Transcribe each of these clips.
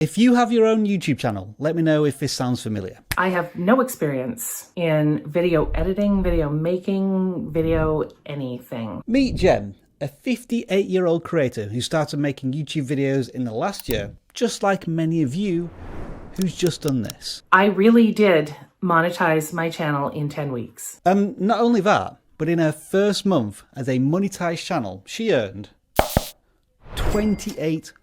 If you have your own YouTube channel, let me know if this sounds familiar. I have no experience in video editing, video making, video anything. Meet Jen, a 58-year-old creator who started making YouTube videos in the last year, just like many of you who's just done this. I really did monetize my channel in 10 weeks. Not only that, but in her first month as a monetized channel, she earned $2,800.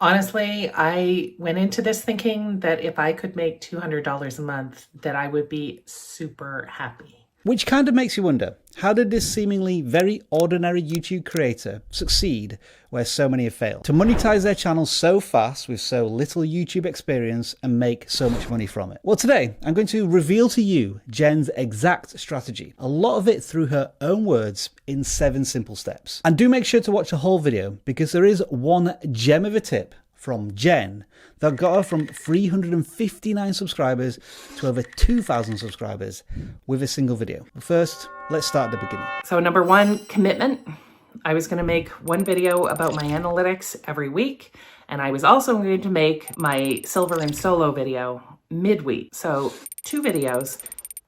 Honestly, I went into this thinking that if I could make $200 a month, that I would be super happy. Which kind of makes you wonder, how did this seemingly very ordinary YouTube creator succeed where so many have failed? To monetize their channel so fast with so little YouTube experience and make so much money from it? Well, today I'm going to reveal to you Jen's exact strategy, a lot of it through her own words in 7 simple steps. And do make sure to watch the whole video because there is one gem of a tip from Jen that got her from 359 subscribers to over 2,000 subscribers with a single video. But first, let's start at the beginning. So number 1, commitment. I was going to make one video about my analytics every week, and I was also going to make my silver and solo video midweek. So 2 videos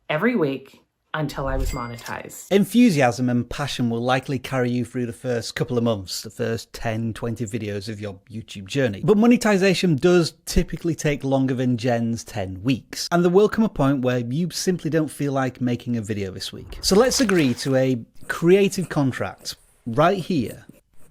every week until I was monetized. Enthusiasm and passion will likely carry you through the first couple of months, the first 10, 20 videos of your YouTube journey. But monetization does typically take longer than Jen's 10 weeks. And there will come a point where you simply don't feel like making a video this week. So let's agree to a creative contract right here,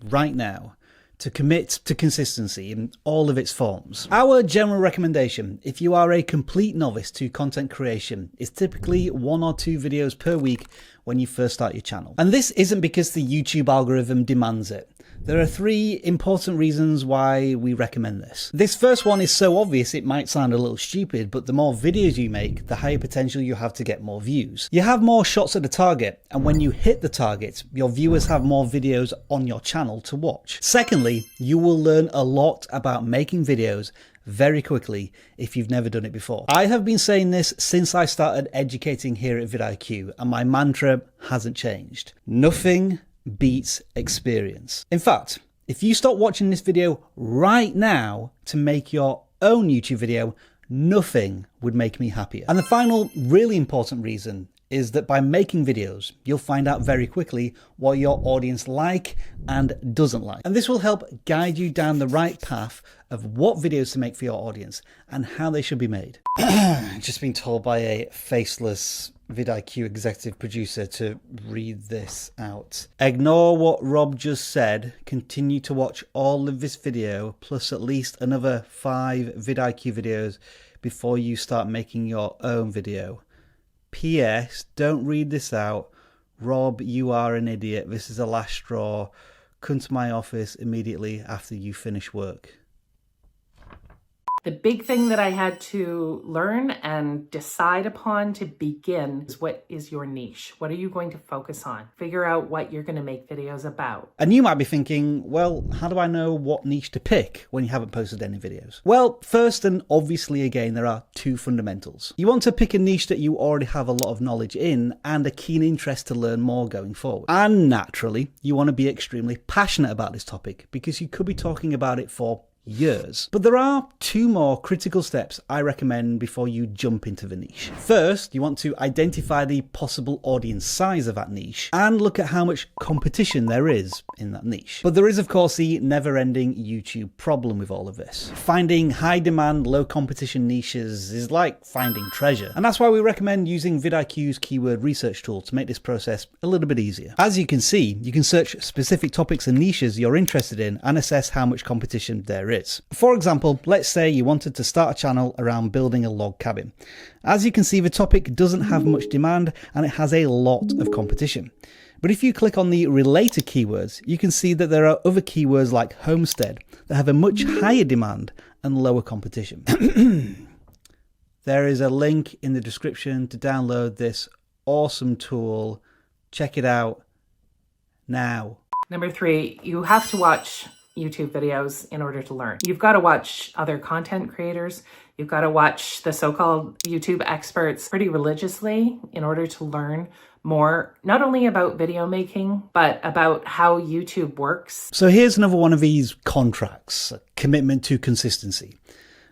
right now, to commit to consistency in all of its forms. Our general recommendation, if you are a complete novice to content creation, is typically 1 or 2 videos per week when you first start your channel. And this isn't because the YouTube algorithm demands it. There are 3 important reasons why we recommend this. This first one is so obvious it might sound a little stupid, but the more videos you make, the higher potential you have to get more views. You have more shots at the target, and when you hit the target, your viewers have more videos on your channel to watch. Secondly, you will learn a lot about making videos very quickly if you've never done it before. I have been saying this since I started educating here at vidIQ, and my mantra hasn't changed. Nothing beats experience. In fact, if you stop watching this video right now to make your own YouTube video, nothing would make me happier. And the final really important reason is that by making videos, you'll find out very quickly what your audience like and doesn't like. And this will help guide you down the right path of what videos to make for your audience and how they should be made. Just been told by a faceless vidIQ executive producer to read this out. Ignore what Rob just said. Continue to watch all of this video plus at least another 5 vidIQ videos before you start making your own video. P.S. Don't read this out. Rob, you are an idiot. This is the last straw. Come to my office immediately after you finish work. The big thing that I had to learn and decide upon to begin is, what is your niche? What are you going to focus on? Figure out what you're going to make videos about. And you might be thinking, well, how do I know what niche to pick when you haven't posted any videos? Well, first and obviously again, there are 2 fundamentals. You want to pick a niche that you already have a lot of knowledge in and a keen interest to learn more going forward. And naturally, you want to be extremely passionate about this topic because you could be talking about it for years. But there are 2 more critical steps I recommend before you jump into the niche. First, you want to identify the possible audience size of that niche and look at how much competition there is in that niche. But there is of course the never-ending YouTube problem with all of this. Finding high demand, low competition niches is like finding treasure. And that's why we recommend using vidIQ's keyword research tool to make this process a little bit easier. As you can see, you can search specific topics and niches you're interested in and assess how much competition there is. For example, let's say you wanted to start a channel around building a log cabin. As you can see, the topic doesn't have much demand and it has a lot of competition. But if you click on the related keywords, you can see that there are other keywords like homestead that have a much higher demand and lower competition. There is a link in the description to download this awesome tool. Check it out now. Number 3, you have to watch YouTube videos in order to learn. You've got to watch other content creators. You've got to watch the so-called YouTube experts pretty religiously in order to learn more, not only about video making, but about how YouTube works. So here's another one of these contracts, a commitment to consistency.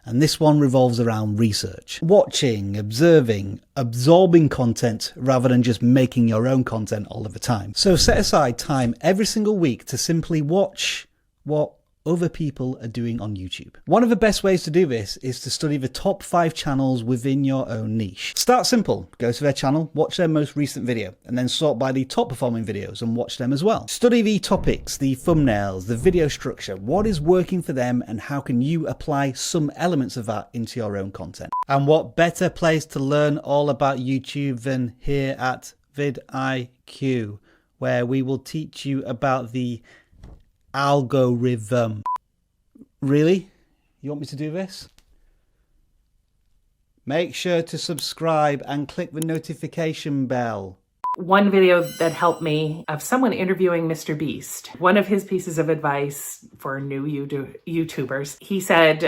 And this one revolves around research. Watching, observing, absorbing content rather than just making your own content all of the time. So set aside time every single week to simply watch what other people are doing on YouTube. One of the best ways to do this is to study the top 5 channels within your own niche. Start simple, go to their channel, watch their most recent video, and then sort by the top performing videos and watch them as well. Study the topics, the thumbnails, the video structure, what is working for them and how can you apply some elements of that into your own content. And what better place to learn all about YouTube than here at vidIQ, where we will teach you about the algorithm. Really? You want me to do this? Make sure to subscribe and click the notification bell. One video that helped me of someone interviewing Mr. Beast. One of his pieces of advice for new YouTubers. He said,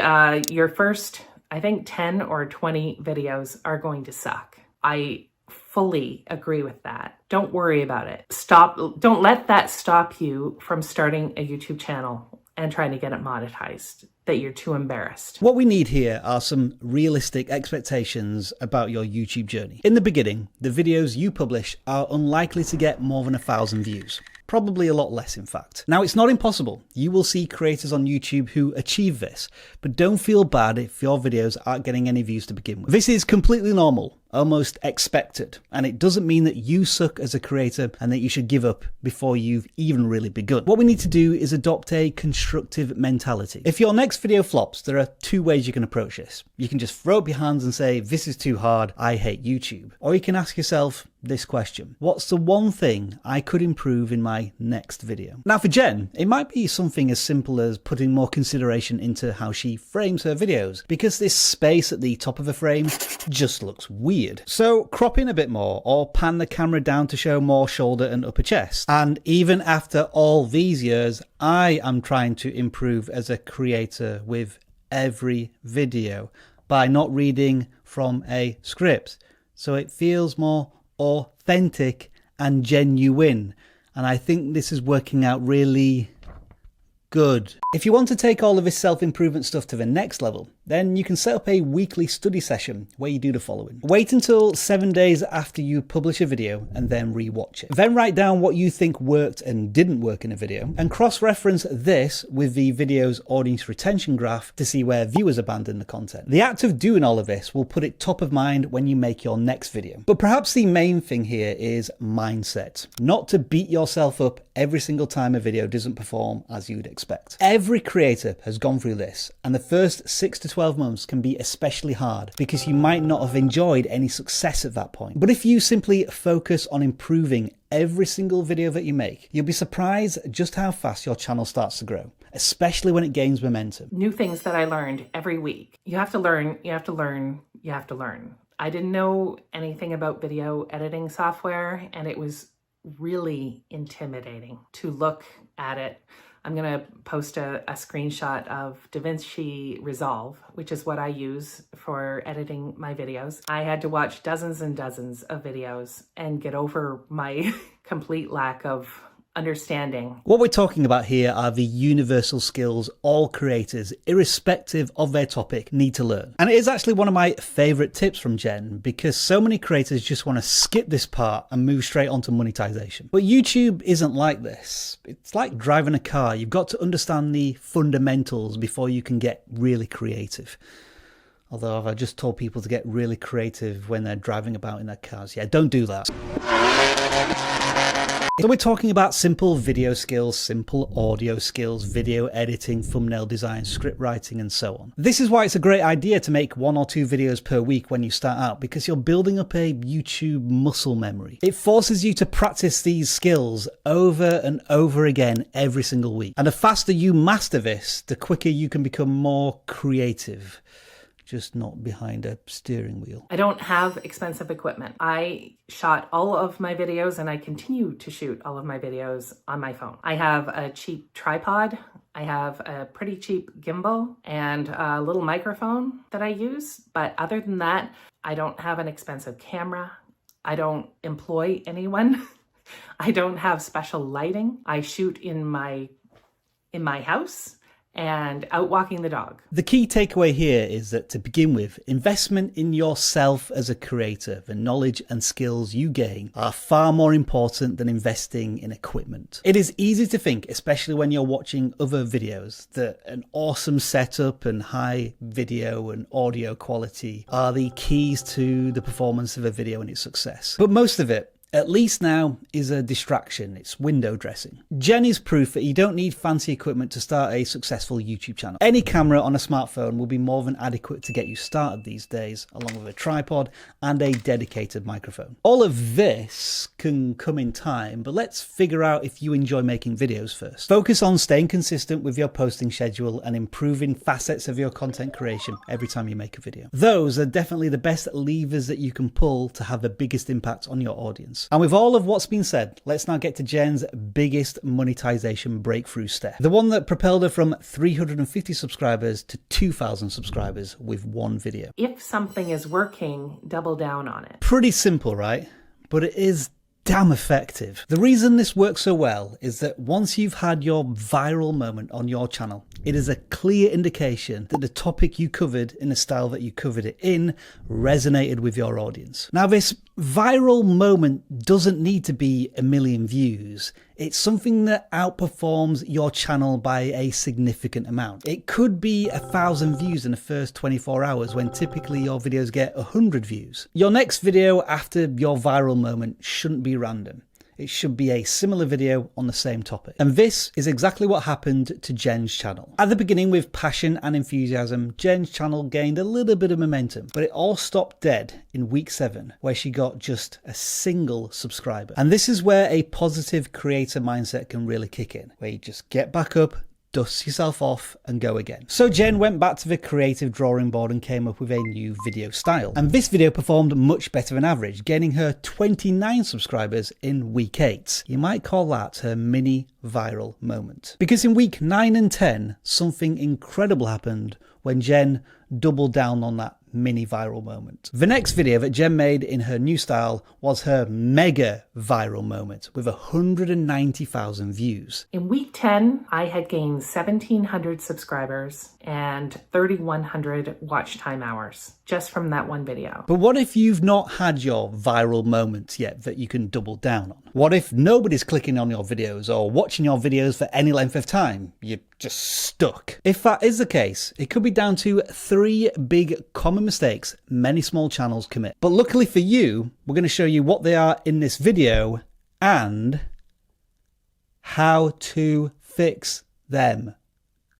your first, I think 10 or 20 videos are going to suck. I fully agree with that. Don't worry about it. Don't let that stop you from starting a YouTube channel and trying to get it monetized, that you're too embarrassed. What we need here are some realistic expectations about your YouTube journey. In the beginning, the videos you publish are unlikely to get more than 1,000 views. Probably a lot less, in fact. Now, it's not impossible. You will see creators on YouTube who achieve this, but don't feel bad if your videos aren't getting any views to begin with. This is completely normal, almost expected, and it doesn't mean that you suck as a creator and that you should give up before you've even really begun. What we need to do is adopt a constructive mentality. If your next video flops, there are 2 ways you can approach this. You can just throw up your hands and say, this is too hard, I hate YouTube. Or you can ask yourself this question: what's the one thing I could improve in my next video? Now for Jen, it might be something as simple as putting more consideration into how she frames her videos, because this space at the top of the frame just looks weird. So crop in a bit more or pan the camera down to show more shoulder and upper chest. And even after all these years, I am trying to improve as a creator with every video by not reading from a script, so it feels more authentic and genuine, and I think this is working out really good. If you want to take all of this self-improvement stuff to the next level, then you can set up a weekly study session where you do the following. Wait until 7 days after you publish a video and then re-watch it. Then write down what you think worked and didn't work in a video, and cross-reference this with the video's audience retention graph to see where viewers abandon the content. The act of doing all of this will put it top of mind when you make your next video. But perhaps the main thing here is mindset. Not to beat yourself up every single time a video doesn't perform as you'd expect. Every creator has gone through this, and the first 6 to 12 months can be especially hard because you might not have enjoyed any success at that point. But if you simply focus on improving every single video that you make, you'll be surprised just how fast your channel starts to grow, especially when it gains momentum. New things that I learned every week. You have to learn, you have to learn, you have to learn. I didn't know anything about video editing software, and it was really intimidating to look at it. I'm going to post a screenshot of DaVinci Resolve, which is what I use for editing my videos. I had to watch dozens and dozens of videos and get over my complete lack of understanding. What we're talking about here are the universal skills all creators, irrespective of their topic, need to learn. And it is actually one of my favorite tips from Jen, because so many creators just want to skip this part and move straight onto monetization. But YouTube isn't like this. It's like driving a car. You've got to understand the fundamentals before you can get really creative. Although I've just told people to get really creative when they're driving about in their cars. Yeah, don't do that. So we're talking about simple video skills, simple audio skills, video editing, thumbnail design, script writing, and so on. This is why it's a great idea to make 1 or 2 videos per week when you start out, because you're building up a YouTube muscle memory. It forces you to practice these skills over and over again every single week. And the faster you master this, the quicker you can become more creative. Just not behind a steering wheel. I don't have expensive equipment. I shot all of my videos, and I continue to shoot all of my videos on my phone. I have a cheap tripod. I have a pretty cheap gimbal and a little microphone that I use. But other than that, I don't have an expensive camera. I don't employ anyone. I don't have special lighting. I shoot in my house and out walking the dog. The key takeaway here is that, to begin with, investment in yourself as a creator, the knowledge and skills you gain, are far more important than investing in equipment. It is easy to think, especially when you're watching other videos, that an awesome setup and high video and audio quality are the keys to the performance of a video and its success. But most of it, at least now, is a distraction. It's window dressing. Jen is proof that you don't need fancy equipment to start a successful YouTube channel. Any camera on a smartphone will be more than adequate to get you started these days, along with a tripod and a dedicated microphone. All of this can come in time, but let's figure out if you enjoy making videos first. Focus on staying consistent with your posting schedule and improving facets of your content creation every time you make a video. Those are definitely the best levers that you can pull to have the biggest impact on your audience. And with all of what's been said, let's now get to Jen's biggest monetization breakthrough step. The one that propelled her from 350 subscribers to 2,000 subscribers with one video. If something is working, double down on it. Pretty simple, right? But it is damn effective. The reason this works so well is that once you've had your viral moment on your channel, it is a clear indication that the topic you covered in the style that you covered it in resonated with your audience. Now, this viral moment doesn't need to be 1 million views. It's something that outperforms your channel by a significant amount. It could be 1,000 views in the first 24 hours when typically your videos get 100 views. Your next video after your viral moment shouldn't be random. It should be a similar video on the same topic. And this is exactly what happened to Jen's channel. At the beginning, with passion and enthusiasm, Jen's channel gained a little bit of momentum, but it all stopped dead in week 7, where she got just a single subscriber. And this is where a positive creator mindset can really kick in, where you just get back up, dust yourself off and go again. So Jen went back to the creative drawing board and came up with a new video style. And this video performed much better than average, gaining her 29 subscribers in week 8. You might call that her mini viral moment. Because in week 9 and 10, something incredible happened when Jen doubled down on that mini viral moment. The next video that Jen made in her new style was her mega viral moment with 190,000 views. In week 10, I had gained 1,700 subscribers and 3,100 watch time hours just from that one video. But what if you've not had your viral moment yet that you can double down on? What if nobody's clicking on your videos or watching your videos for any length of time? You're just stuck. If that is the case, it could be down to 3 big common mistakes many small channels commit. But luckily for you, we're going to show you what they are in this video and how to fix them.